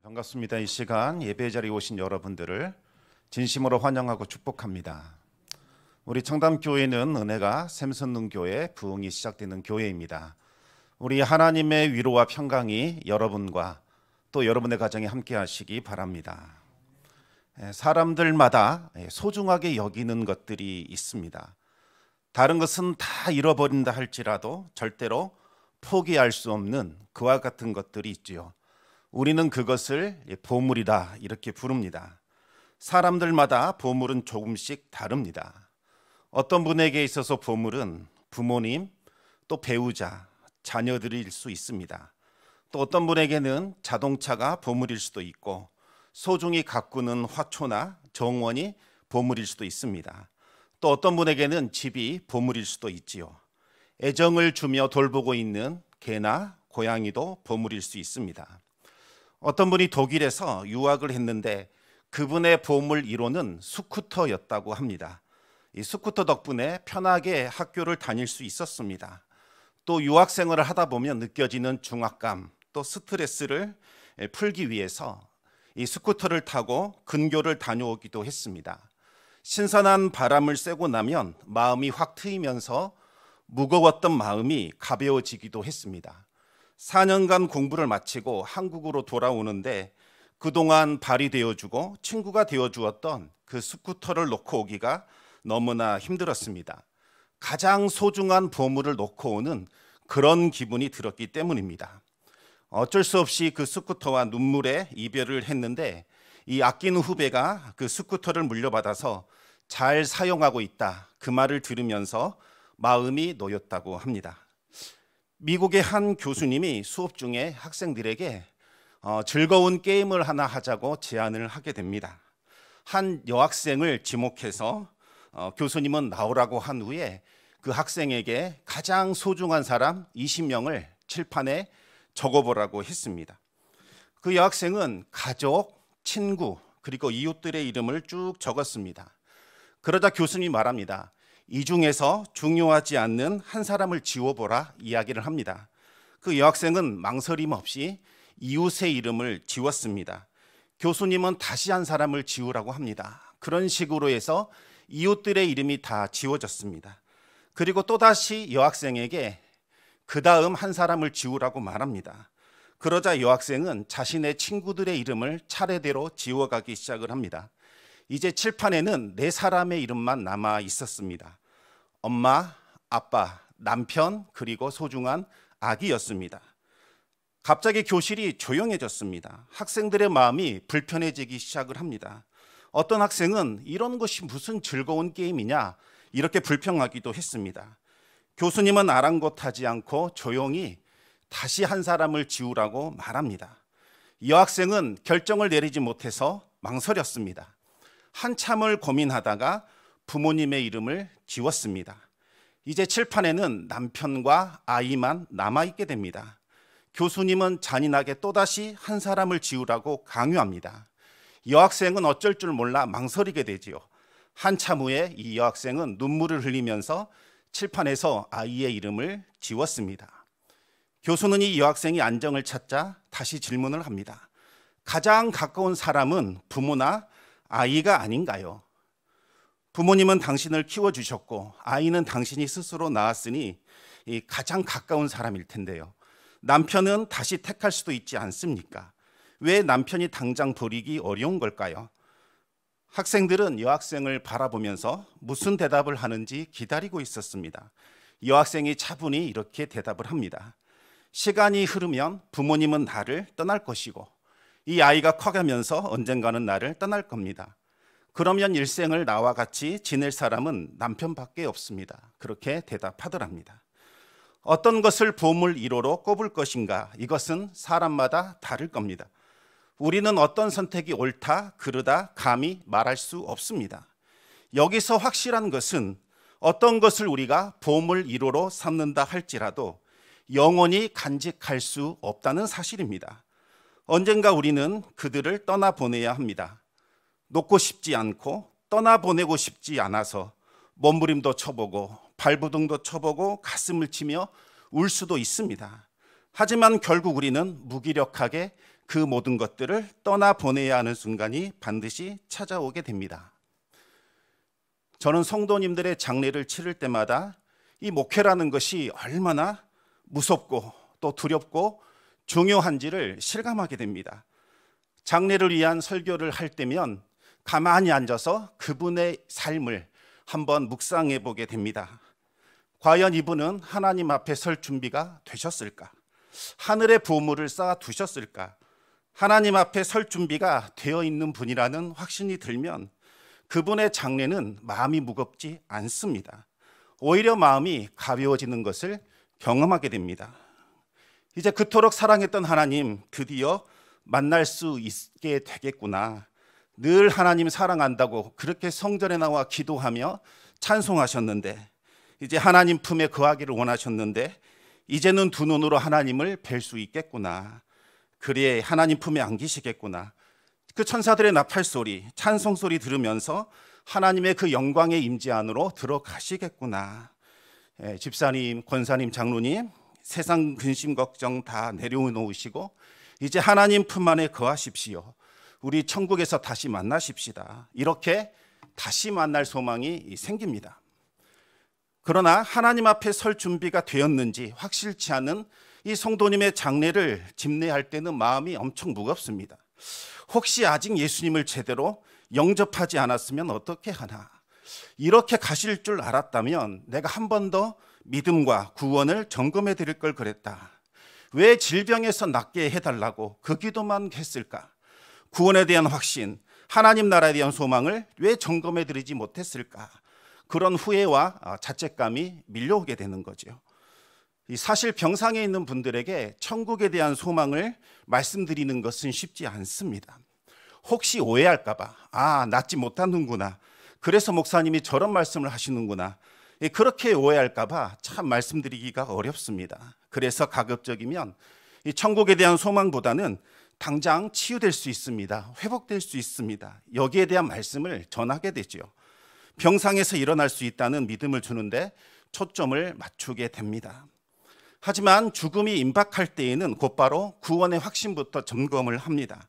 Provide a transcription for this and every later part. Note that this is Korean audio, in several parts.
반갑습니다. 이 시간 예배 자리에 오신 여러분들을 진심으로 환영하고 축복합니다. 우리 청담교회는 은혜가 샘선능교회 부흥이 시작되는 교회입니다. 우리 하나님의 위로와 평강이 여러분과 또 여러분의 가정에 함께 하시기 바랍니다. 사람들마다 소중하게 여기는 것들이 있습니다. 다른 것은 다 잃어버린다 할지라도 절대로 포기할 수 없는 그와 같은 것들이 있지요. 우리는 그것을 보물이다 이렇게 부릅니다. 사람들마다 보물은 조금씩 다릅니다. 어떤 분에게 있어서 보물은 부모님, 또 배우자, 자녀들일 수 있습니다. 또 어떤 분에게는 자동차가 보물일 수도 있고 소중히 가꾸는 화초나 정원이 보물일 수도 있습니다. 또 어떤 분에게는 집이 보물일 수도 있지요. 애정을 주며 돌보고 있는 개나 고양이도 보물일 수 있습니다. 어떤 분이 독일에서 유학을 했는데 그분의 보물 1호는 스쿠터였다고 합니다. 이 스쿠터 덕분에 편하게 학교를 다닐 수 있었습니다. 또 유학 생활을 하다 보면 느껴지는 중압감, 또 스트레스를 풀기 위해서 이 스쿠터를 타고 근교를 다녀오기도 했습니다. 신선한 바람을 쐬고 나면 마음이 확 트이면서 무거웠던 마음이 가벼워지기도 했습니다. 4년간 공부를 마치고 한국으로 돌아오는데 그동안 발이 되어주고 친구가 되어주었던 그 스쿠터를 놓고 오기가 너무나 힘들었습니다. 가장 소중한 보물을 놓고 오는 그런 기분이 들었기 때문입니다. 어쩔 수 없이 그 스쿠터와 눈물의 이별을 했는데 이 아끼는 후배가 그 스쿠터를 물려받아서 잘 사용하고 있다, 그 말을 들으면서 마음이 놓였다고 합니다. 미국의 한 교수님이 수업 중에 학생들에게 즐거운 게임을 하나 하자고 제안을 하게 됩니다. 한 여학생을 지목해서 교수님은 나오라고 한 후에 그 학생에게 가장 소중한 사람 20명을 칠판에 적어보라고 했습니다. 그 여학생은 가족, 친구, 그리고 이웃들의 이름을 쭉 적었습니다. 그러자 교수님이 말합니다. 이 중에서 중요하지 않는 한 사람을 지워보라 이야기를 합니다. 그 여학생은 망설임 없이 이웃의 이름을 지웠습니다. 교수님은 다시 한 사람을 지우라고 합니다. 그런 식으로 해서 이웃들의 이름이 다 지워졌습니다. 그리고 또다시 여학생에게 그 다음 한 사람을 지우라고 말합니다. 그러자 여학생은 자신의 친구들의 이름을 차례대로 지워가기 시작을 합니다. 이제 칠판에는 4사람의 이름만 남아 있었습니다. 엄마, 아빠, 남편, 그리고 소중한 아기였습니다. 갑자기 교실이 조용해졌습니다. 학생들의 마음이 불편해지기 시작을 합니다. 어떤 학생은 이런 것이 무슨 즐거운 게임이냐 이렇게 불평하기도 했습니다. 교수님은 아랑곳하지 않고 조용히 다시 한 사람을 지우라고 말합니다. 여학생은 결정을 내리지 못해서 망설였습니다. 한참을 고민하다가 부모님의 이름을 지웠습니다. 이제 칠판에는 남편과 아이만 남아있게 됩니다. 교수님은 잔인하게 또다시 한 사람을 지우라고 강요합니다. 여학생은 어쩔 줄 몰라 망설이게 되지요. 한참 후에 이 여학생은 눈물을 흘리면서 칠판에서 아이의 이름을 지웠습니다. 교수는 이 여학생이 안정을 찾자 다시 질문을 합니다. 가장 가까운 사람은 부모나 아이가 아닌가요? 부모님은 당신을 키워주셨고 아이는 당신이 스스로 낳았으니 가장 가까운 사람일 텐데요. 남편은 다시 택할 수도 있지 않습니까? 왜 남편이 당장 버리기 어려운 걸까요? 학생들은 여학생을 바라보면서 무슨 대답을 하는지 기다리고 있었습니다. 여학생이 차분히 이렇게 대답을 합니다. 시간이 흐르면 부모님은 나를 떠날 것이고 이 아이가 커가면서 언젠가는 나를 떠날 겁니다. 그러면 일생을 나와 같이 지낼 사람은 남편밖에 없습니다. 그렇게 대답하더랍니다. 어떤 것을 보물 1호로 꼽을 것인가? 이것은 사람마다 다를 겁니다. 우리는 어떤 선택이 옳다, 그르다 감히 말할 수 없습니다. 여기서 확실한 것은 어떤 것을 우리가 보물 1호로 삼는다 할지라도 영원히 간직할 수 없다는 사실입니다. 언젠가 우리는 그들을 떠나보내야 합니다. 놓고 싶지 않고 떠나보내고 싶지 않아서 몸부림도 쳐보고 발부둥도 쳐보고 가슴을 치며 울 수도 있습니다. 하지만 결국 우리는 무기력하게 그 모든 것들을 떠나보내야 하는 순간이 반드시 찾아오게 됩니다. 저는 성도님들의 장례를 치를 때마다 이 목회라는 것이 얼마나 무섭고 또 두렵고 중요한지를 실감하게 됩니다. 장례를 위한 설교를 할 때면 가만히 앉아서 그분의 삶을 한번 묵상해 보게 됩니다. 과연 이분은 하나님 앞에 설 준비가 되셨을까? 하늘의 보물을 쌓아 두셨을까? 하나님 앞에 설 준비가 되어 있는 분이라는 확신이 들면 그분의 장례는 마음이 무겁지 않습니다. 오히려 마음이 가벼워지는 것을 경험하게 됩니다. 이제 그토록 사랑했던 하나님 드디어 만날 수 있게 되겠구나. 늘 하나님 사랑한다고 그렇게 성전에 나와 기도하며 찬송하셨는데, 이제 하나님 품에 거하기를 원하셨는데 이제는 두 눈으로 하나님을 뵐 수 있겠구나. 그래 하나님 품에 안기시겠구나. 그 천사들의 나팔소리, 찬송소리 들으면서 하나님의 그 영광의 임재 안으로 들어가시겠구나. 집사님, 권사님, 장로님, 세상 근심 걱정 다 내려놓으시고 이제 하나님 품 안에 거하십시오. 우리 천국에서 다시 만나십시다. 이렇게 다시 만날 소망이 생깁니다. 그러나 하나님 앞에 설 준비가 되었는지 확실치 않은 이 성도님의 장례를 집례할 때는 마음이 엄청 무겁습니다. 혹시 아직 예수님을 제대로 영접하지 않았으면 어떻게 하나? 이렇게 가실 줄 알았다면 내가 한 번 더 믿음과 구원을 점검해 드릴 걸 그랬다. 왜 질병에서 낫게 해달라고 그 기도만 했을까? 구원에 대한 확신, 하나님 나라에 대한 소망을 왜 점검해 드리지 못했을까? 그런 후회와 자책감이 밀려오게 되는 거죠. 사실 병상에 있는 분들에게 천국에 대한 소망을 말씀드리는 것은 쉽지 않습니다. 혹시 오해할까 봐, 낫지 못하는구나, 그래서 목사님이 저런 말씀을 하시는구나, 그렇게 오해할까 봐 참 말씀드리기가 어렵습니다. 그래서 가급적이면 이 천국에 대한 소망보다는 당장 치유될 수 있습니다, 회복될 수 있습니다, 여기에 대한 말씀을 전하게 되죠. 병상에서 일어날 수 있다는 믿음을 주는데 초점을 맞추게 됩니다. 하지만 죽음이 임박할 때에는 곧바로 구원의 확신부터 점검을 합니다.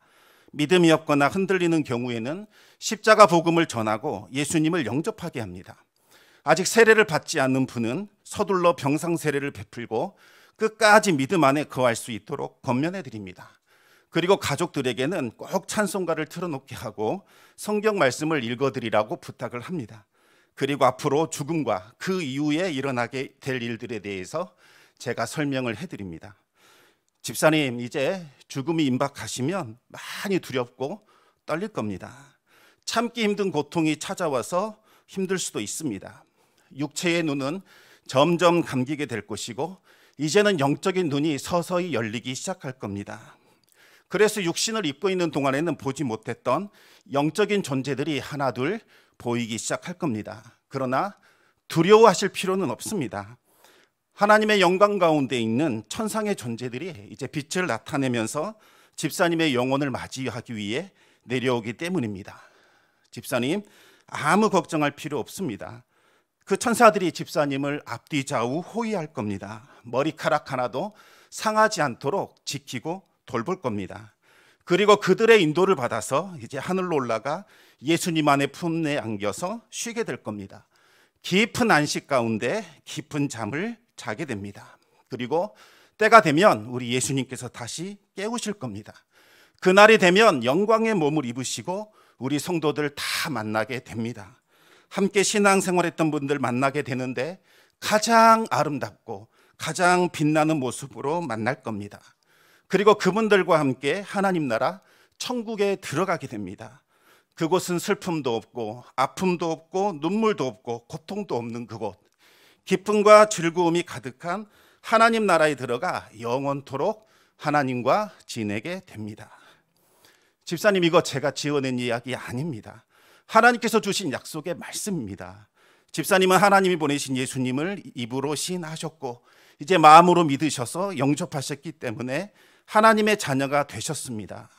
믿음이 없거나 흔들리는 경우에는 십자가 복음을 전하고 예수님을 영접하게 합니다. 아직 세례를 받지 않는 분은 서둘러 병상 세례를 베풀고 끝까지 믿음 안에 거할 수 있도록 권면해 드립니다. 그리고 가족들에게는 꼭 찬송가를 틀어놓게 하고 성경 말씀을 읽어드리라고 부탁을 합니다. 그리고 앞으로 죽음과 그 이후에 일어나게 될 일들에 대해서 제가 설명을 해드립니다. 집사님, 이제 죽음이 임박하시면 많이 두렵고 떨릴 겁니다. 참기 힘든 고통이 찾아와서 힘들 수도 있습니다. 육체의 눈은 점점 감기게 될 것이고 이제는 영적인 눈이 서서히 열리기 시작할 겁니다. 그래서 육신을 입고 있는 동안에는 보지 못했던 영적인 존재들이 하나둘 보이기 시작할 겁니다. 그러나 두려워하실 필요는 없습니다. 하나님의 영광 가운데 있는 천상의 존재들이 이제 빛을 나타내면서 집사님의 영혼을 맞이하기 위해 내려오기 때문입니다. 집사님, 아무 걱정할 필요 없습니다. 그 천사들이 집사님을 앞뒤 좌우 호위할 겁니다. 머리카락 하나도 상하지 않도록 지키고 돌볼 겁니다. 그리고 그들의 인도를 받아서 이제 하늘로 올라가 예수님 안에 품에 안겨서 쉬게 될 겁니다. 깊은 안식 가운데 깊은 잠을 자게 됩니다. 그리고 때가 되면 우리 예수님께서 다시 깨우실 겁니다. 그날이 되면 영광의 몸을 입으시고 우리 성도들 다 만나게 됩니다. 함께 신앙생활했던 분들 만나게 되는데 가장 아름답고 가장 빛나는 모습으로 만날 겁니다. 그리고 그분들과 함께 하나님 나라 천국에 들어가게 됩니다. 그곳은 슬픔도 없고 아픔도 없고 눈물도 없고 고통도 없는 그곳, 기쁨과 즐거움이 가득한 하나님 나라에 들어가 영원토록 하나님과 지내게 됩니다. 집사님, 이거 제가 지어낸 이야기 아닙니다. 하나님께서 주신 약속의 말씀입니다. 집사님은 하나님이 보내신 예수님을 입으로 시인하셨고 이제 마음으로 믿으셔서 영접하셨기 때문에 하나님의 자녀가 되셨습니다.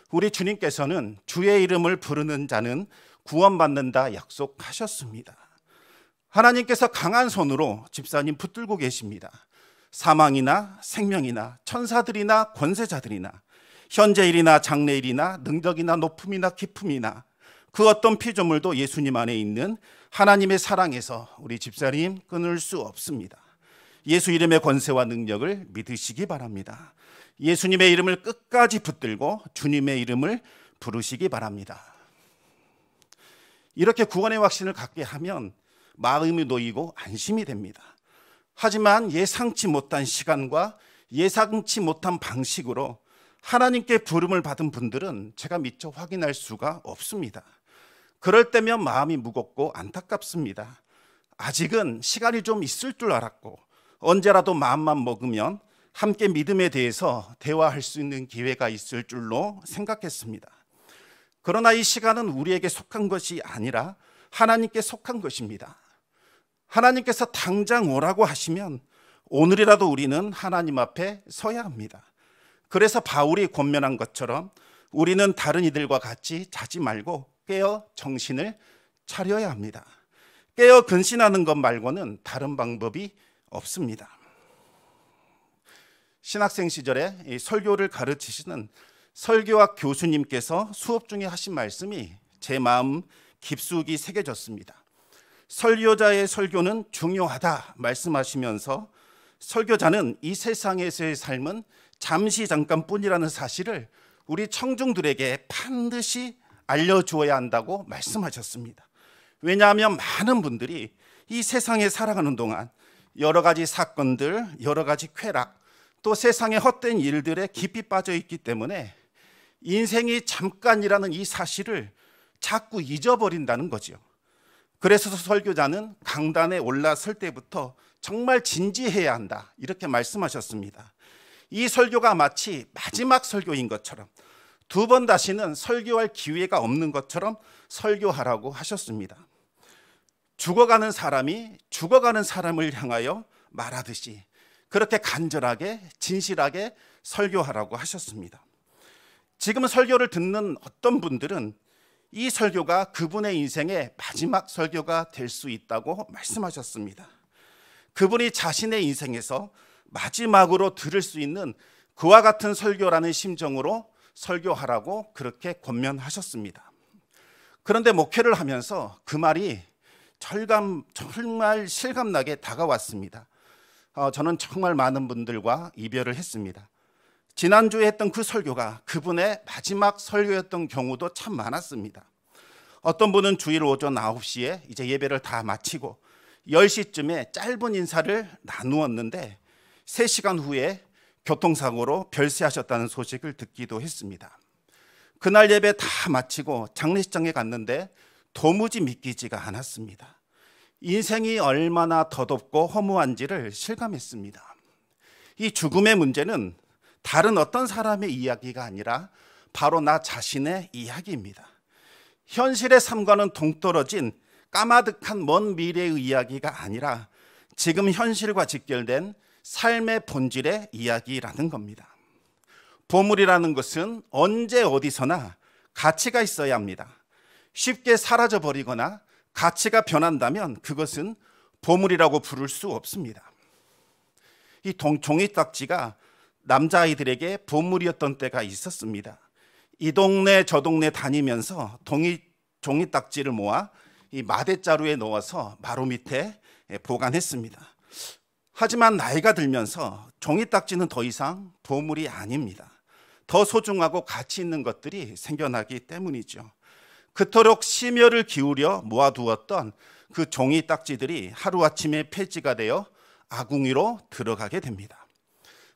우리 주님께서는 주의 이름을 부르는 자는 구원받는다 약속하셨습니다. 하나님께서 강한 손으로 집사님 붙들고 계십니다. 사망이나 생명이나 천사들이나 권세자들이나 현재일이나 장래일이나 능력이나 높음이나 깊음이나 그 어떤 피조물도 예수님 안에 있는 하나님의 사랑에서 우리 집사님 끊을 수 없습니다. 예수 이름의 권세와 능력을 믿으시기 바랍니다. 예수님의 이름을 끝까지 붙들고 주님의 이름을 부르시기 바랍니다. 이렇게 구원의 확신을 갖게 하면 마음이 놓이고 안심이 됩니다. 하지만 예상치 못한 시간과 예상치 못한 방식으로 하나님께 부름을 받은 분들은 제가 미처 확인할 수가 없습니다. 그럴 때면 마음이 무겁고 안타깝습니다. 아직은 시간이 좀 있을 줄 알았고 언제라도 마음만 먹으면 함께 믿음에 대해서 대화할 수 있는 기회가 있을 줄로 생각했습니다. 그러나 이 시간은 우리에게 속한 것이 아니라 하나님께 속한 것입니다. 하나님께서 당장 오라고 하시면 오늘이라도 우리는 하나님 앞에 서야 합니다. 그래서 바울이 권면한 것처럼 우리는 다른 이들과 같이 자지 말고 깨어 정신을 차려야 합니다. 깨어 근신하는 것 말고는 다른 방법이 없습니다. 신학생 시절에 설교를 가르치시는 설교학 교수님께서 수업 중에 하신 말씀이 제 마음 깊숙이 새겨졌습니다. 설교자의 설교는 중요하다 말씀하시면서 설교자는 이 세상에서의 삶은 잠시 잠깐뿐이라는 사실을 우리 청중들에게 반드시 알려주어야 한다고 말씀하셨습니다. 왜냐하면 많은 분들이 이 세상에 살아가는 동안 여러 가지 사건들, 여러 가지 쾌락, 또 세상의 헛된 일들에 깊이 빠져 있기 때문에 인생이 잠깐이라는 이 사실을 자꾸 잊어버린다는 거죠. 그래서 설교자는 강단에 올라설 때부터 정말 진지해야 한다 이렇게 말씀하셨습니다. 이 설교가 마치 마지막 설교인 것처럼 두 번 다시는 설교할 기회가 없는 것처럼 설교하라고 하셨습니다. 죽어가는 사람이 죽어가는 사람을 향하여 말하듯이 그렇게 간절하게 진실하게 설교하라고 하셨습니다. 지금 설교를 듣는 어떤 분들은 이 설교가 그분의 인생의 마지막 설교가 될 수 있다고 말씀하셨습니다. 그분이 자신의 인생에서 마지막으로 들을 수 있는 그와 같은 설교라는 심정으로 설교하라고 그렇게 권면하셨습니다. 그런데 목회를 하면서 그 말이 정말 실감나게 다가왔습니다. 저는 정말 많은 분들과 이별을 했습니다. 지난주에 했던 그 설교가 그분의 마지막 설교였던 경우도 참 많았습니다. 어떤 분은 주일 오전 9시에 이제 예배를 다 마치고 10시쯤에 짧은 인사를 나누었는데 3시간 후에 교통사고로 별세하셨다는 소식을 듣기도 했습니다. 그날 예배 다 마치고 장례식장에 갔는데 도무지 믿기지가 않았습니다. 인생이 얼마나 더덥고 허무한지를 실감했습니다. 이 죽음의 문제는 다른 어떤 사람의 이야기가 아니라 바로 나 자신의 이야기입니다. 현실의 삶과는 동떨어진 까마득한 먼 미래의 이야기가 아니라 지금 현실과 직결된 삶의 본질의 이야기라는 겁니다. 보물이라는 것은 언제 어디서나 가치가 있어야 합니다. 쉽게 사라져버리거나 가치가 변한다면 그것은 보물이라고 부를 수 없습니다. 이 종이딱지가 남자아이들에게 보물이었던 때가 있었습니다. 이 동네 저 동네 다니면서 종이딱지를 모아 이 마대자루에 넣어서 마루 밑에 보관했습니다. 하지만 나이가 들면서 종이딱지는 더 이상 보물이 아닙니다. 더 소중하고 가치 있는 것들이 생겨나기 때문이죠. 그토록 심혈을 기울여 모아두었던 그 종이딱지들이 하루아침에 폐지가 되어 아궁이로 들어가게 됩니다.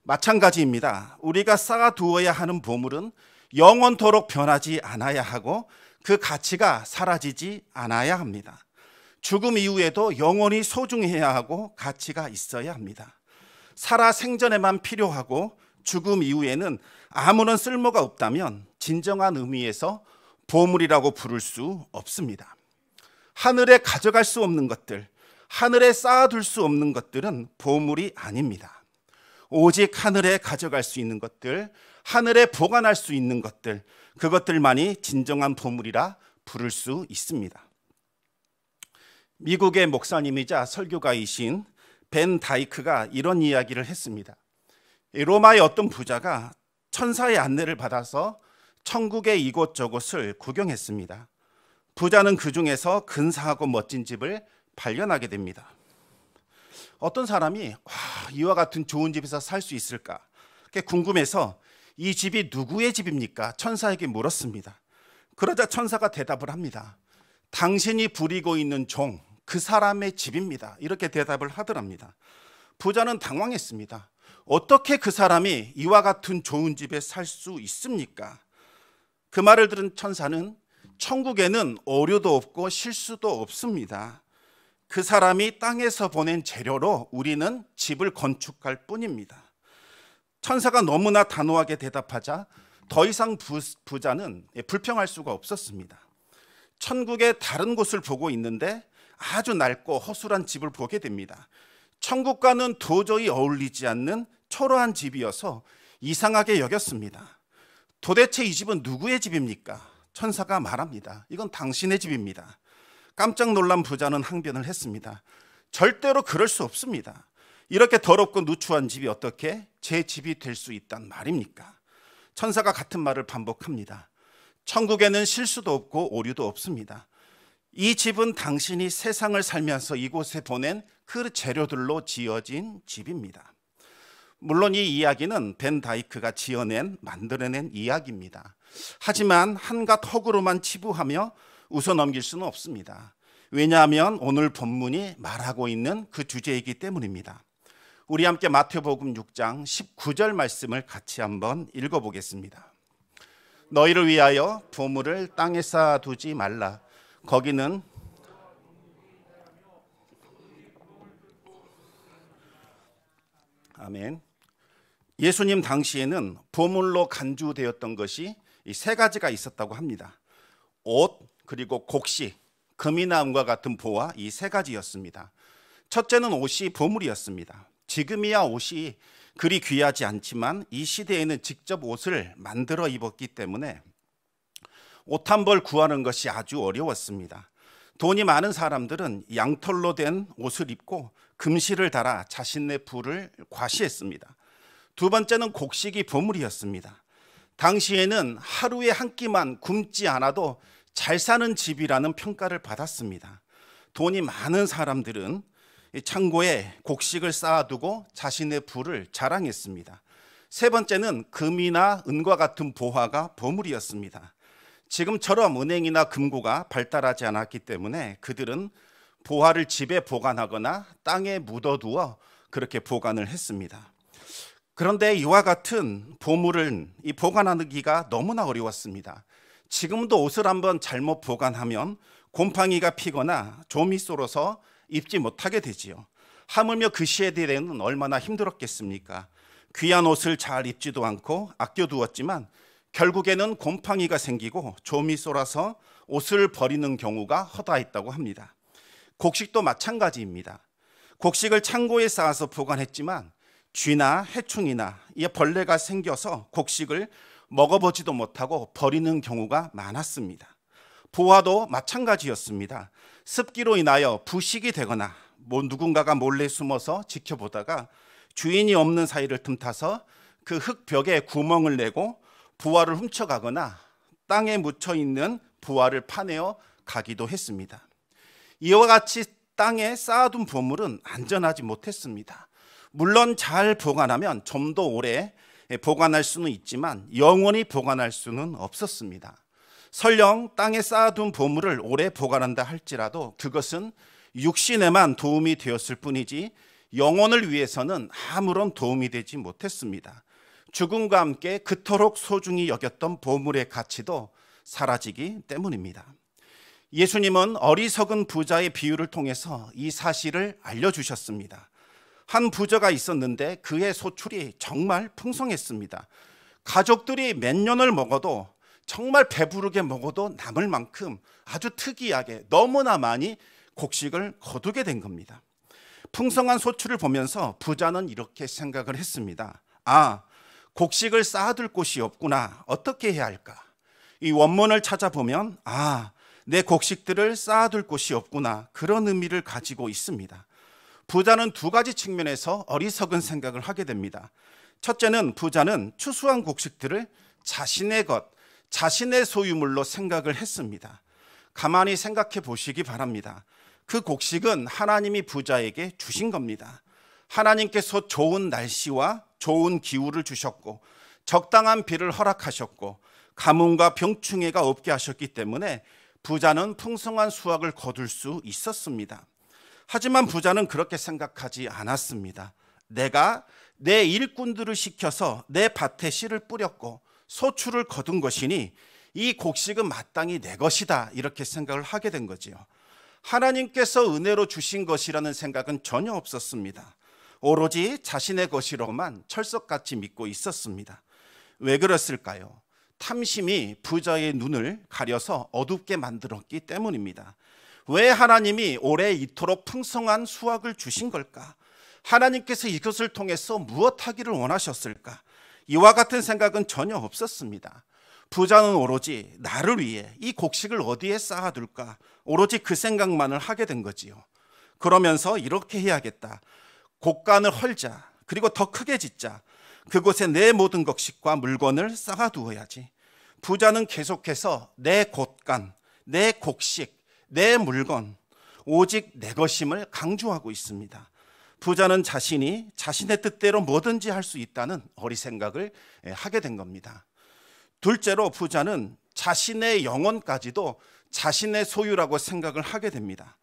마찬가지입니다. 우리가 쌓아두어야 하는 보물은 영원토록 변하지 않아야 하고 그 가치가 사라지지 않아야 합니다. 죽음 이후에도 영원히 소중해야 하고 가치가 있어야 합니다. 살아 생전에만 필요하고 죽음 이후에는 아무런 쓸모가 없다면 진정한 의미에서 보물이라고 부를 수 없습니다. 하늘에 가져갈 수 없는 것들, 하늘에 쌓아둘 수 없는 것들은 보물이 아닙니다. 오직 하늘에 가져갈 수 있는 것들, 하늘에 보관할 수 있는 것들, 그것들만이 진정한 보물이라 부를 수 있습니다. 미국의 목사님이자 설교가이신 벤 다이크가 이런 이야기를 했습니다. 로마의 어떤 부자가 천사의 안내를 받아서 천국의 이곳저곳을 구경했습니다. 부자는 그 중에서 근사하고 멋진 집을 발견하게 됩니다. 어떤 사람이 이와 같은 좋은 집에서 살 수 있을까? 궁금해서 이 집이 누구의 집입니까? 천사에게 물었습니다. 그러자 천사가 대답을 합니다. 당신이 부리고 있는 종, 그 사람의 집입니다. 이렇게 대답을 하더랍니다. 부자는 당황했습니다. 어떻게 그 사람이 이와 같은 좋은 집에 살 수 있습니까? 그 말을 들은 천사는 천국에는 오류도 없고 실수도 없습니다. 그 사람이 땅에서 보낸 재료로 우리는 집을 건축할 뿐입니다. 천사가 너무나 단호하게 대답하자 더 이상 부자는 불평할 수가 없었습니다. 천국의 다른 곳을 보고 있는데 아주 낡고 허술한 집을 보게 됩니다. 천국과는 도저히 어울리지 않는 초라한 집이어서 이상하게 여겼습니다. 도대체 이 집은 누구의 집입니까? 천사가 말합니다. 이건 당신의 집입니다. 깜짝 놀란 부자는 항변을 했습니다. 절대로 그럴 수 없습니다. 이렇게 더럽고 누추한 집이 어떻게 제 집이 될 수 있단 말입니까? 천사가 같은 말을 반복합니다. 천국에는 실수도 없고 오류도 없습니다. 이 집은 당신이 세상을 살면서 이곳에 보낸 그 재료들로 지어진 집입니다. 물론 이 이야기는 벤 다이크가 만들어낸 이야기입니다. 하지만 한갓 허구로만 치부하며 웃어넘길 수는 없습니다. 왜냐하면 오늘 본문이 말하고 있는 그 주제이기 때문입니다. 우리 함께 마태복음 6장 19절 말씀을 같이 한번 읽어보겠습니다. 너희를 위하여 보물을 땅에 쌓아두지 말라. 거기는 아멘. 예수님 당시에는 보물로 간주되었던 것이 이 세 가지가 있었다고 합니다. 옷, 그리고 곡식, 금이나 은과 같은 보화, 이 세 가지였습니다. 첫째는 옷이 보물이었습니다. 지금이야 옷이 그리 귀하지 않지만 이 시대에는 직접 옷을 만들어 입었기 때문에 옷 한 벌 구하는 것이 아주 어려웠습니다. 돈이 많은 사람들은 양털로 된 옷을 입고 금실을 달아 자신의 부를 과시했습니다. 두 번째는 곡식이 보물이었습니다. 당시에는 하루에 한 끼만 굶지 않아도 잘 사는 집이라는 평가를 받았습니다. 돈이 많은 사람들은 창고에 곡식을 쌓아두고 자신의 부를 자랑했습니다. 세 번째는 금이나 은과 같은 보화가 보물이었습니다. 지금처럼 은행이나 금고가 발달하지 않았기 때문에 그들은 보화를 집에 보관하거나 땅에 묻어두어 그렇게 보관을 했습니다. 그런데 이와 같은 보물은 보관하기가 너무나 어려웠습니다. 지금도 옷을 한번 잘못 보관하면 곰팡이가 피거나 좀이 쏠어서 입지 못하게 되지요. 하물며 그 시대에는 얼마나 힘들었겠습니까? 귀한 옷을 잘 입지도 않고 아껴두었지만 결국에는 곰팡이가 생기고 좀이 쏠아서 옷을 버리는 경우가 허다했다고 합니다. 곡식도 마찬가지입니다. 곡식을 창고에 쌓아서 보관했지만 쥐나 해충이나 벌레가 생겨서 곡식을 먹어보지도 못하고 버리는 경우가 많았습니다. 보화도 마찬가지였습니다. 습기로 인하여 부식이 되거나 누군가가 몰래 숨어서 지켜보다가 주인이 없는 사이를 틈타서 그 흙벽에 구멍을 내고 부화를 훔쳐가거나 땅에 묻혀있는 부화를 파내어 가기도 했습니다. 이와 같이 땅에 쌓아둔 보물은 안전하지 못했습니다. 물론 잘 보관하면 좀 더 오래 보관할 수는 있지만 영원히 보관할 수는 없었습니다. 설령 땅에 쌓아둔 보물을 오래 보관한다 할지라도 그것은 육신에만 도움이 되었을 뿐이지 영혼을 위해서는 아무런 도움이 되지 못했습니다. 죽음과 함께 그토록 소중히 여겼던 보물의 가치도 사라지기 때문입니다. 예수님은 어리석은 부자의 비유를 통해서 이 사실을 알려주셨습니다. 한 부자가 있었는데 그의 소출이 정말 풍성했습니다. 가족들이 몇 년을 먹어도 정말 배부르게 먹어도 남을 만큼 아주 특이하게 너무나 많이 곡식을 거두게 된 겁니다. 풍성한 소출을 보면서 부자는 이렇게 생각을 했습니다. 곡식을 쌓아둘 곳이 없구나. 어떻게 해야 할까? 이 원문을 찾아보면 내 곡식들을 쌓아둘 곳이 없구나. 그런 의미를 가지고 있습니다. 부자는 두 가지 측면에서 어리석은 생각을 하게 됩니다. 첫째는 부자는 추수한 곡식들을 자신의 것, 자신의 소유물로 생각을 했습니다. 가만히 생각해 보시기 바랍니다. 그 곡식은 하나님이 부자에게 주신 겁니다. 하나님께서 좋은 날씨와 좋은 기후를 주셨고 적당한 비를 허락하셨고 가뭄과 병충해가 없게 하셨기 때문에 부자는 풍성한 수확을 거둘 수 있었습니다. 하지만 부자는 그렇게 생각하지 않았습니다. 내가 내 일꾼들을 시켜서 내 밭에 씨를 뿌렸고 소출을 거둔 것이니 이 곡식은 마땅히 내 것이다, 이렇게 생각을 하게 된 거지요. 하나님께서 은혜로 주신 것이라는 생각은 전혀 없었습니다. 오로지 자신의 것이로만 철석같이 믿고 있었습니다. 왜 그랬을까요? 탐심이 부자의 눈을 가려서 어둡게 만들었기 때문입니다. 왜 하나님이 올해 이토록 풍성한 수확을 주신 걸까? 하나님께서 이것을 통해서 무엇 하기를 원하셨을까? 이와 같은 생각은 전혀 없었습니다. 부자는 오로지 나를 위해 이 곡식을 어디에 쌓아둘까? 오로지 그 생각만을 하게 된 거지요. 그러면서 이렇게 해야겠다. 곡간을 헐자. 그리고 더 크게 짓자. 그곳에 내 모든 곡식과 물건을 쌓아두어야지. 부자는 계속해서 내 곳간, 내 곡식, 내 물건, 오직 내 것임을 강조하고 있습니다. 부자는 자신이 자신의 뜻대로 뭐든지 할 수 있다는 어리생각을 하게 된 겁니다. 둘째로 부자는 자신의 영혼까지도 자신의 소유라고 생각을 하게 됩니다.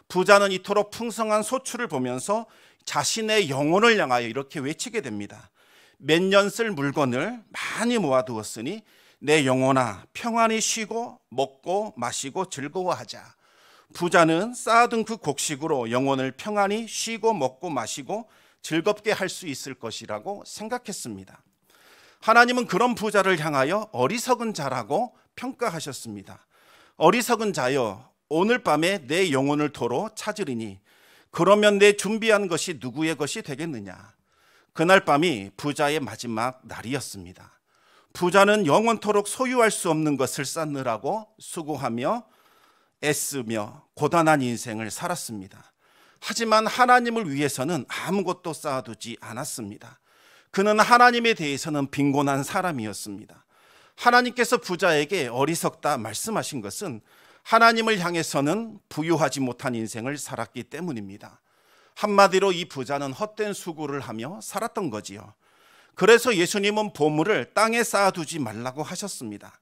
부자는 이토록 풍성한 소출을 보면서 자신의 영혼을 향하여 이렇게 외치게 됩니다. 몇 년 쓸 물건을 많이 모아두었으니 내 영혼아 평안히 쉬고 먹고 마시고 즐거워하자. 부자는 쌓아둔 그 곡식으로 영혼을 평안히 쉬고 먹고 마시고 즐겁게 할 수 있을 것이라고 생각했습니다. 하나님은 그런 부자를 향하여 어리석은 자라고 평가하셨습니다. 어리석은 자여, 오늘 밤에 내 영혼을 도로 찾으리니 그러면 내 준비한 것이 누구의 것이 되겠느냐. 그날 밤이 부자의 마지막 날이었습니다. 부자는 영원토록 소유할 수 없는 것을 쌓느라고 수고하며 애쓰며 고단한 인생을 살았습니다. 하지만 하나님을 위해서는 아무것도 쌓아두지 않았습니다. 그는 하나님에 대해서는 빈곤한 사람이었습니다. 하나님께서 부자에게 어리석다 말씀하신 것은 하나님을 향해서는 부유하지 못한 인생을 살았기 때문입니다. 한마디로 이 부자는 헛된 수고를 하며 살았던 거지요. 그래서 예수님은 보물을 땅에 쌓아두지 말라고 하셨습니다.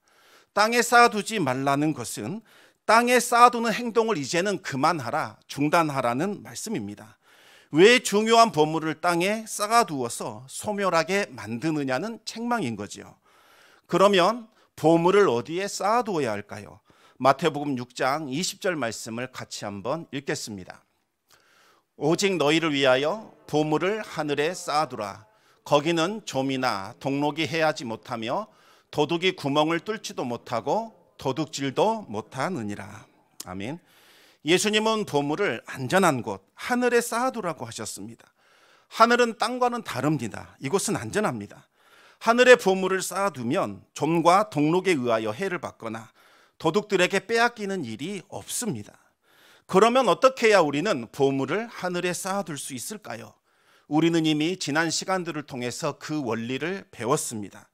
땅에 쌓아두지 말라는 것은 땅에 쌓아두는 행동을 이제는 그만하라, 중단하라는 말씀입니다. 왜 중요한 보물을 땅에 쌓아두어서 소멸하게 만드느냐는 책망인 거지요. 그러면 보물을 어디에 쌓아두어야 할까요? 마태복음 6장 20절 말씀을 같이 한번 읽겠습니다. 오직 너희를 위하여 보물을 하늘에 쌓아두라. 거기는 좀이나 동록이 해하지 못하며 도둑이 구멍을 뚫지도 못하고 도둑질도 못하느니라. 아멘. 예수님은 보물을 안전한 곳, 하늘에 쌓아두라고 하셨습니다. 하늘은 땅과는 다릅니다. 이곳은 안전합니다. 하늘에 보물을 쌓아두면 좀과 동록에 의하여 해를 받거나 도둑들에게 빼앗기는 일이 없습니다. 그러면 어떻게 해야 우리는 보물을 하늘에 쌓아둘 수 있을까요? 우리는 이미 지난 시간들을 통해서 그 원리를 배웠습니다.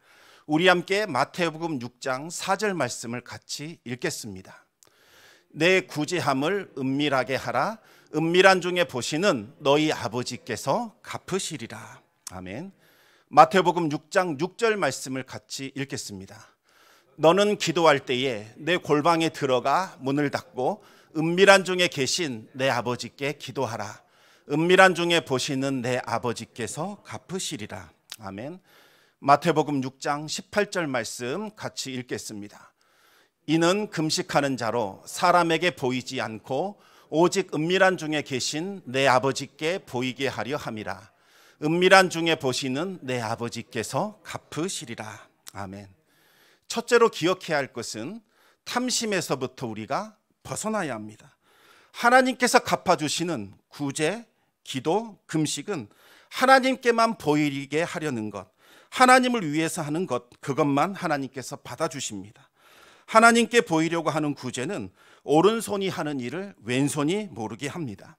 우리 함께 마태복음 6장 4절 말씀을 같이 읽겠습니다. 내 구제함을 은밀하게 하라. 은밀한 중에 보시는 너희 아버지께서 갚으시리라. 아멘. 마태복음 6장 6절 말씀을 같이 읽겠습니다. 너는 기도할 때에 내 골방에 들어가 문을 닫고 은밀한 중에 계신 내 아버지께 기도하라. 은밀한 중에 보시는 내 아버지께서 갚으시리라. 아멘. 마태복음 6장 18절 말씀 같이 읽겠습니다. 이는 금식하는 자로 사람에게 보이지 않고 오직 은밀한 중에 계신 내 아버지께 보이게 하려 함이라. 은밀한 중에 보시는 내 아버지께서 갚으시리라. 아멘. 첫째로 기억해야 할 것은 탐심에서부터 우리가 벗어나야 합니다. 하나님께서 갚아주시는 구제, 기도, 금식은 하나님께만 보이게 하려는 것, 하나님을 위해서 하는 것, 그것만 하나님께서 받아주십니다. 하나님께 보이려고 하는 구제는 오른손이 하는 일을 왼손이 모르게 합니다.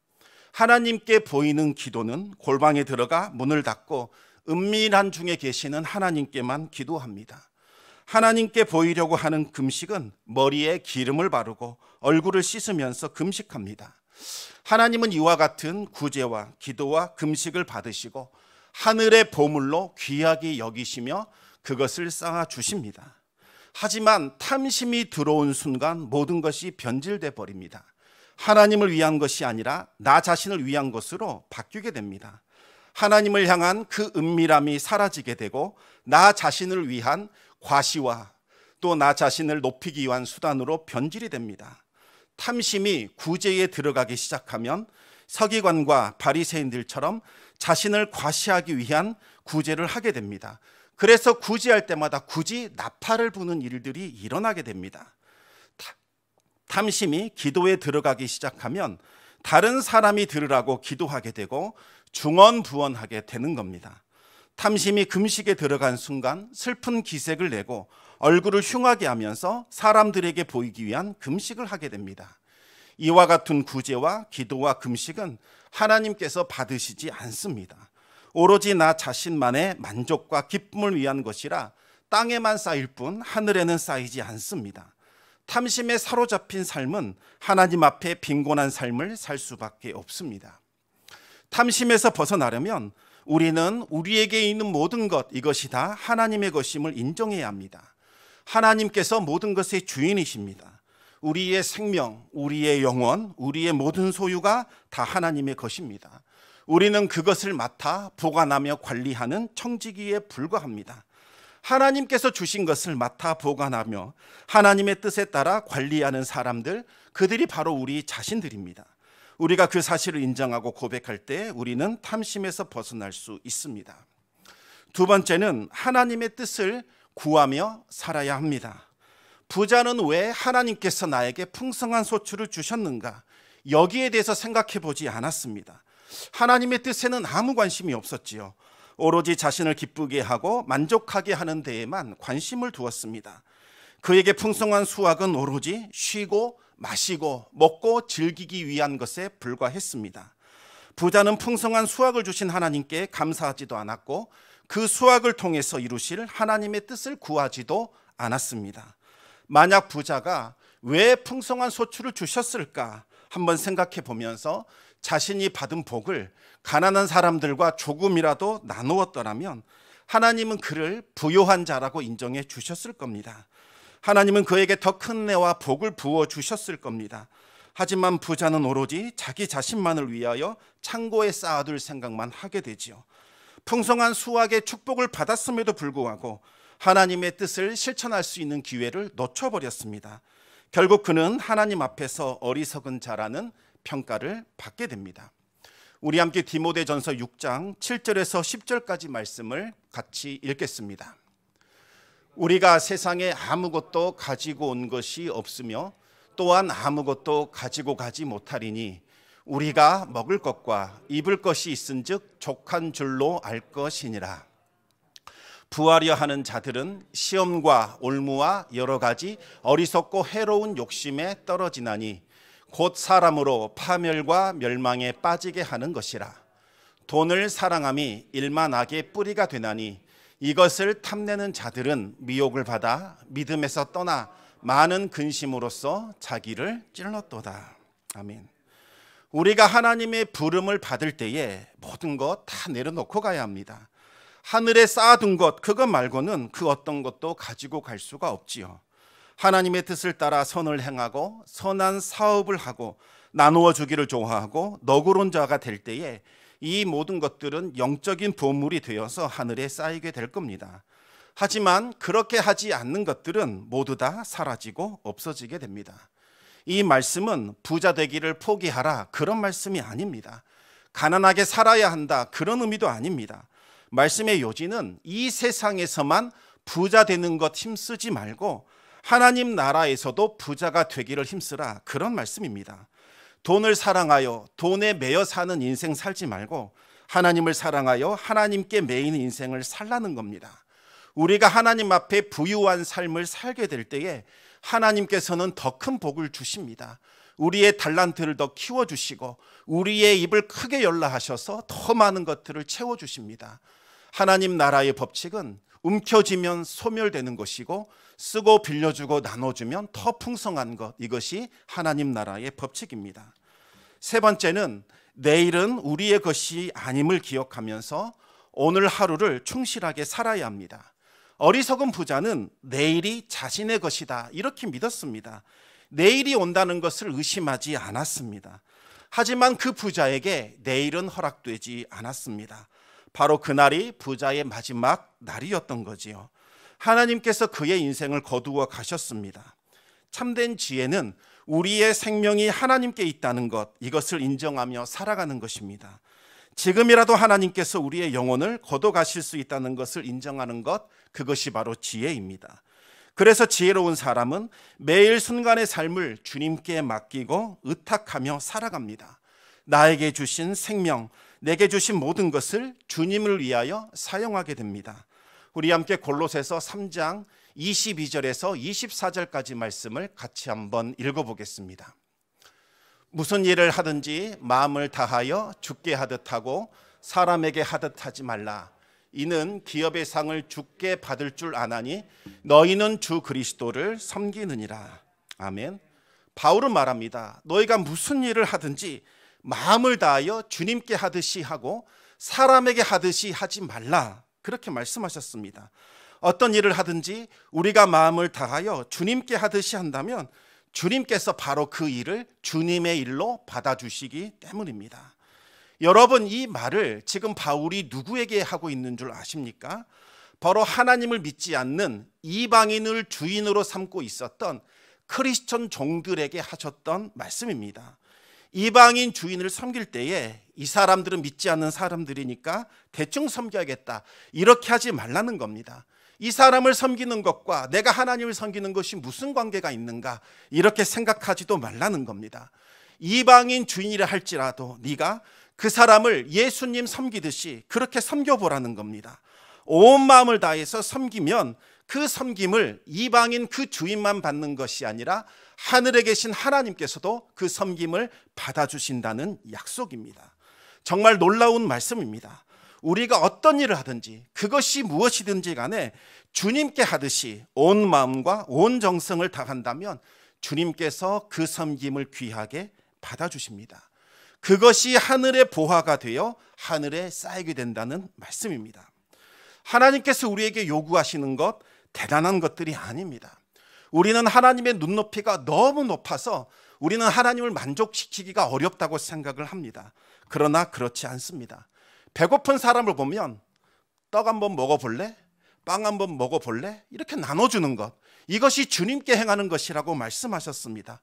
하나님께 보이는 기도는 골방에 들어가 문을 닫고 은밀한 중에 계시는 하나님께만 기도합니다. 하나님께 보이려고 하는 금식은 머리에 기름을 바르고 얼굴을 씻으면서 금식합니다. 하나님은 이와 같은 구제와 기도와 금식을 받으시고 하늘의 보물로 귀하게 여기시며 그것을 쌓아 주십니다. 하지만 탐심이 들어온 순간 모든 것이 변질돼 버립니다. 하나님을 위한 것이 아니라 나 자신을 위한 것으로 바뀌게 됩니다. 하나님을 향한 그 은밀함이 사라지게 되고 나 자신을 위한 과시와 또 나 자신을 높이기 위한 수단으로 변질이 됩니다. 탐심이 구제에 들어가기 시작하면 서기관과 바리새인들처럼 자신을 과시하기 위한 구제를 하게 됩니다. 그래서 구제할 때마다 굳이 나팔을 부는 일들이 일어나게 됩니다. 탐심이 기도에 들어가기 시작하면 다른 사람이 들으라고 기도하게 되고 중언부언하게 되는 겁니다. 탐심이 금식에 들어간 순간 슬픈 기색을 내고 얼굴을 흉하게 하면서 사람들에게 보이기 위한 금식을 하게 됩니다. 이와 같은 구제와 기도와 금식은 하나님께서 받으시지 않습니다. 오로지 나 자신만의 만족과 기쁨을 위한 것이라 땅에만 쌓일 뿐 하늘에는 쌓이지 않습니다. 탐심에 사로잡힌 삶은 하나님 앞에 빈곤한 삶을 살 수밖에 없습니다. 탐심에서 벗어나려면 우리는 우리에게 있는 모든 것, 이것이 다 하나님의 것임을 인정해야 합니다. 하나님께서 모든 것의 주인이십니다. 우리의 생명, 우리의 영혼, 우리의 모든 소유가 다 하나님의 것입니다. 우리는 그것을 맡아 보관하며 관리하는 청지기에 불과합니다. 하나님께서 주신 것을 맡아 보관하며 하나님의 뜻에 따라 관리하는 사람들, 그들이 바로 우리 자신들입니다. 우리가 그 사실을 인정하고 고백할 때 우리는 탐심에서 벗어날 수 있습니다. 두 번째는 하나님의 뜻을 구하며 살아야 합니다. 부자는 왜 하나님께서 나에게 풍성한 소출을 주셨는가? 여기에 대해서 생각해 보지 않았습니다. 하나님의 뜻에는 아무 관심이 없었지요. 오로지 자신을 기쁘게 하고 만족하게 하는 데에만 관심을 두었습니다. 그에게 풍성한 수확은 오로지 쉬고 마시고 먹고 즐기기 위한 것에 불과했습니다. 부자는 풍성한 수확을 주신 하나님께 감사하지도 않았고 그 수확을 통해서 이루실 하나님의 뜻을 구하지도 않았습니다. 만약 부자가 왜 풍성한 소출을 주셨을까 한번 생각해 보면서 자신이 받은 복을 가난한 사람들과 조금이라도 나누었더라면 하나님은 그를 부요한 자라고 인정해 주셨을 겁니다. 하나님은 그에게 더 큰 은혜와 복을 부어 주셨을 겁니다. 하지만 부자는 오로지 자기 자신만을 위하여 창고에 쌓아둘 생각만 하게 되지요. 풍성한 수확의 축복을 받았음에도 불구하고 하나님의 뜻을 실천할 수 있는 기회를 놓쳐버렸습니다. 결국 그는 하나님 앞에서 어리석은 자라는 평가를 받게 됩니다. 우리 함께 디모데전서 6장 7절에서 10절까지 말씀을 같이 읽겠습니다. 우리가 세상에 아무것도 가지고 온 것이 없으며 또한 아무것도 가지고 가지 못하리니 우리가 먹을 것과 입을 것이 있은즉 족한 줄로 알 것이니라. 부하려 하는 자들은 시험과 올무와 여러 가지 어리석고 해로운 욕심에 떨어지나니 곧 사람으로 파멸과 멸망에 빠지게 하는 것이라. 돈을 사랑함이 일만 악의 뿌리가 되나니 이것을 탐내는 자들은 미혹을 받아 믿음에서 떠나 많은 근심으로써 자기를 찔렀도다. 아멘. 우리가 하나님의 부름을 받을 때에 모든 것 다 내려놓고 가야 합니다. 하늘에 쌓아둔 것, 그것 말고는 그 어떤 것도 가지고 갈 수가 없지요. 하나님의 뜻을 따라 선을 행하고 선한 사업을 하고 나누어 주기를 좋아하고 너그러운 자가 될 때에 이 모든 것들은 영적인 보물이 되어서 하늘에 쌓이게 될 겁니다. 하지만 그렇게 하지 않는 것들은 모두 다 사라지고 없어지게 됩니다. 이 말씀은 부자 되기를 포기하라 그런 말씀이 아닙니다. 가난하게 살아야 한다 그런 의미도 아닙니다. 말씀의 요지는 이 세상에서만 부자 되는 것 힘쓰지 말고 하나님 나라에서도 부자가 되기를 힘쓰라 그런 말씀입니다. 돈을 사랑하여 돈에 매여 사는 인생 살지 말고 하나님을 사랑하여 하나님께 매인 인생을 살라는 겁니다. 우리가 하나님 앞에 부유한 삶을 살게 될 때에 하나님께서는 더 큰 복을 주십니다. 우리의 달란트를 더 키워주시고 우리의 입을 크게 열라 하셔서 더 많은 것들을 채워주십니다. 하나님 나라의 법칙은 움켜쥐면 소멸되는 것이고 쓰고 빌려주고 나눠주면 더 풍성한 것, 이것이 하나님 나라의 법칙입니다. 세 번째는 내일은 우리의 것이 아님을 기억하면서 오늘 하루를 충실하게 살아야 합니다. 어리석은 부자는 내일이 자신의 것이다 이렇게 믿었습니다. 내일이 온다는 것을 의심하지 않았습니다. 하지만 그 부자에게 내일은 허락되지 않았습니다. 바로 그날이 부자의 마지막 날이었던 거지요. 하나님께서 그의 인생을 거두어 가셨습니다. 참된 지혜는 우리의 생명이 하나님께 있다는 것, 이것을 인정하며 살아가는 것입니다. 지금이라도 하나님께서 우리의 영혼을 거둬 가실 수 있다는 것을 인정하는 것, 그것이 바로 지혜입니다. 그래서 지혜로운 사람은 매일 순간의 삶을 주님께 맡기고 의탁하며 살아갑니다. 나에게 주신 생명, 내게 주신 모든 것을 주님을 위하여 사용하게 됩니다. 우리 함께 골로새서 3장 22절에서 24절까지 말씀을 같이 한번 읽어보겠습니다. 무슨 일을 하든지 마음을 다하여 주께 하듯 하고 사람에게 하듯 하지 말라. 이는 기업의 상을 주께 받을 줄 아나니 너희는 주 그리스도를 섬기느니라. 아멘. 바울은 말합니다. 너희가 무슨 일을 하든지 마음을 다하여 주님께 하듯이 하고 사람에게 하듯이 하지 말라. 그렇게 말씀하셨습니다. 어떤 일을 하든지 우리가 마음을 다하여 주님께 하듯이 한다면 주님께서 바로 그 일을 주님의 일로 받아주시기 때문입니다. 여러분, 이 말을 지금 바울이 누구에게 하고 있는 줄 아십니까? 바로 하나님을 믿지 않는 이방인을 주인으로 삼고 있었던 크리스천 종들에게 하셨던 말씀입니다. 이방인 주인을 섬길 때에 이 사람들은 믿지 않는 사람들이니까 대충 섬겨야겠다, 이렇게 하지 말라는 겁니다. 이 사람을 섬기는 것과 내가 하나님을 섬기는 것이 무슨 관계가 있는가, 이렇게 생각하지도 말라는 겁니다. 이방인 주인이라 할지라도 네가 그 사람을 예수님 섬기듯이 그렇게 섬겨보라는 겁니다. 온 마음을 다해서 섬기면 그 섬김을 이방인 그 주인만 받는 것이 아니라 하늘에 계신 하나님께서도 그 섬김을 받아주신다는 약속입니다. 정말 놀라운 말씀입니다. 우리가 어떤 일을 하든지 그것이 무엇이든지 간에 주님께 하듯이 온 마음과 온 정성을 다한다면 주님께서 그 섬김을 귀하게 받아주십니다. 그것이 하늘의 보화가 되어 하늘에 쌓이게 된다는 말씀입니다. 하나님께서 우리에게 요구하시는 것 대단한 것들이 아닙니다. 우리는 하나님의 눈높이가 너무 높아서 우리는 하나님을 만족시키기가 어렵다고 생각을 합니다. 그러나 그렇지 않습니다. 배고픈 사람을 보면 떡 한번 먹어볼래? 빵 한번 먹어볼래? 이렇게 나눠주는 것, 이것이 주님께 행하는 것이라고 말씀하셨습니다.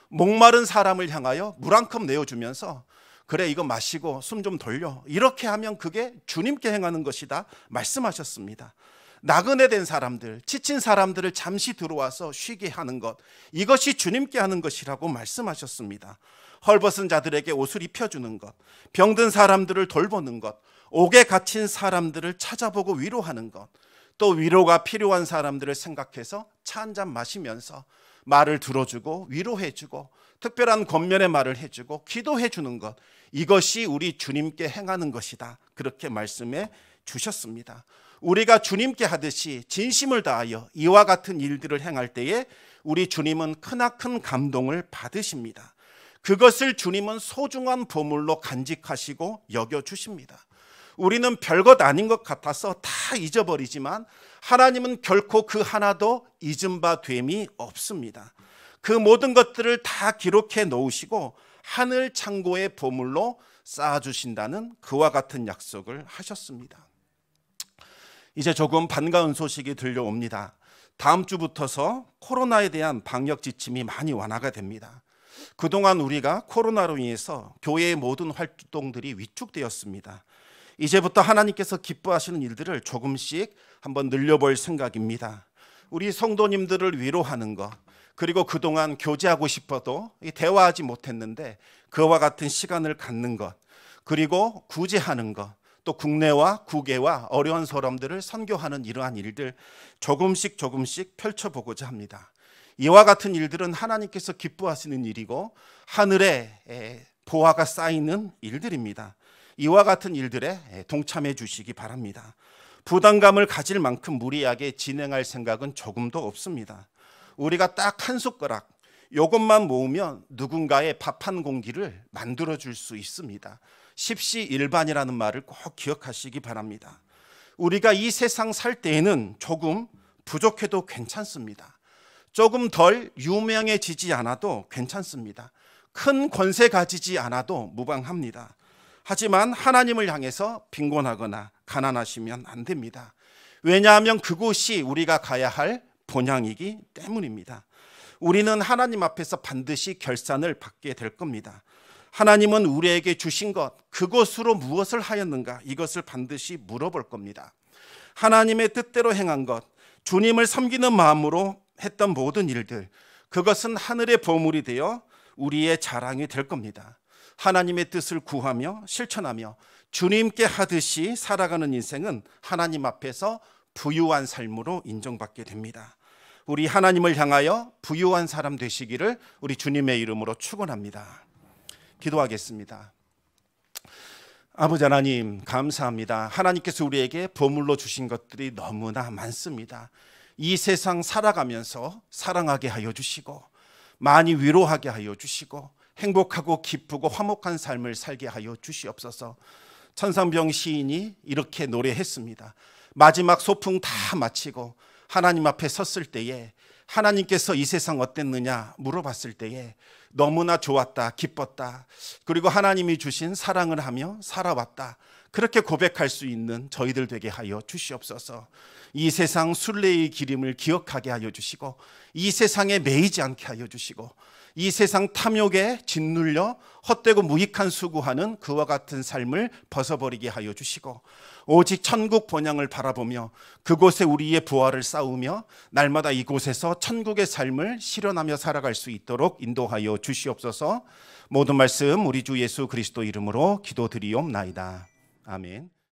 목마른 사람을 향하여 물 한 컵 내어주면서 그래, 이거 마시고 숨 좀 돌려, 이렇게 하면 그게 주님께 행하는 것이다 말씀하셨습니다. 나그네 된 사람들, 지친 사람들을 잠시 들어와서 쉬게 하는 것, 이것이 주님께 하는 것이라고 말씀하셨습니다. 헐벗은 자들에게 옷을 입혀주는 것, 병든 사람들을 돌보는 것, 옥에 갇힌 사람들을 찾아보고 위로하는 것, 또 위로가 필요한 사람들을 생각해서 차 한 잔 마시면서 말을 들어주고 위로해주고 특별한 권면의 말을 해주고 기도해주는 것, 이것이 우리 주님께 행하는 것이다, 그렇게 말씀해 주셨습니다. 우리가 주님께 하듯이 진심을 다하여 이와 같은 일들을 행할 때에 우리 주님은 크나큰 감동을 받으십니다. 그것을 주님은 소중한 보물로 간직하시고 여겨주십니다. 우리는 별것 아닌 것 같아서 다 잊어버리지만 하나님은 결코 그 하나도 잊은 바 됨이 없습니다. 그 모든 것들을 다 기록해 놓으시고 하늘 창고의 보물로 쌓아주신다는 그와 같은 약속을 하셨습니다. 이제 조금 반가운 소식이 들려옵니다. 다음 주부터서 코로나에 대한 방역 지침이 많이 완화가 됩니다. 그동안 우리가 코로나로 인해서 교회의 모든 활동들이 위축되었습니다. 이제부터 하나님께서 기뻐하시는 일들을 조금씩 한번 늘려볼 생각입니다. 우리 성도님들을 위로하는 것, 그리고 그동안 교제하고 싶어도 대화하지 못했는데 그와 같은 시간을 갖는 것, 그리고 구제하는 것, 또 국내와 국외와 어려운 사람들을 선교하는 이러한 일들 조금씩 펼쳐보고자 합니다. 이와 같은 일들은 하나님께서 기뻐하시는 일이고 하늘에 보화가 쌓이는 일들입니다. 이와 같은 일들에 동참해 주시기 바랍니다. 부담감을 가질 만큼 무리하게 진행할 생각은 조금도 없습니다. 우리가 딱 한 숟가락 이것만 모으면 누군가의 밥 한 공기를 만들어 줄 수 있습니다. 십시일반이라는 말을 꼭 기억하시기 바랍니다. 우리가 이 세상 살 때에는 조금 부족해도 괜찮습니다. 조금 덜 유명해지지 않아도 괜찮습니다. 큰 권세 가지지 않아도 무방합니다. 하지만 하나님을 향해서 빈곤하거나 가난하시면 안 됩니다. 왜냐하면 그곳이 우리가 가야 할 본향이기 때문입니다. 우리는 하나님 앞에서 반드시 결산을 받게 될 겁니다. 하나님은 우리에게 주신 것, 그것으로 무엇을 하였는가, 이것을 반드시 물어볼 겁니다. 하나님의 뜻대로 행한 것, 주님을 섬기는 마음으로 했던 모든 일들, 그것은 하늘의 보물이 되어 우리의 자랑이 될 겁니다. 하나님의 뜻을 구하며 실천하며 주님께 하듯이 살아가는 인생은 하나님 앞에서 부유한 삶으로 인정받게 됩니다. 우리 하나님을 향하여 부유한 사람 되시기를 우리 주님의 이름으로 축원합니다. 기도하겠습니다. 아버지 하나님, 감사합니다. 하나님께서 우리에게 보물로 주신 것들이 너무나 많습니다. 이 세상 살아가면서 사랑하게 하여 주시고 많이 위로하게 하여 주시고 행복하고 기쁘고 화목한 삶을 살게 하여 주시옵소서. 천상병 시인이 이렇게 노래했습니다. 마지막 소풍 다 마치고 하나님 앞에 섰을 때에 하나님께서 이 세상 어땠느냐 물어봤을 때에 너무나 좋았다, 기뻤다, 그리고 하나님이 주신 사랑을 하며 살아왔다, 그렇게 고백할 수 있는 저희들 되게 하여 주시옵소서. 이 세상 순례의 기림을 기억하게 하여 주시고 이 세상에 매이지 않게 하여 주시고 이 세상 탐욕에 짓눌려 헛되고 무익한 수고하는 그와 같은 삶을 벗어버리게 하여 주시고 오직 천국 본향을 바라보며 그곳에 우리의 부활을 쌓으며 날마다 이곳에서 천국의 삶을 실현하며 살아갈 수 있도록 인도하여 주시옵소서. 모든 말씀 우리 주 예수 그리스도 이름으로 기도드리옵나이다. 아멘.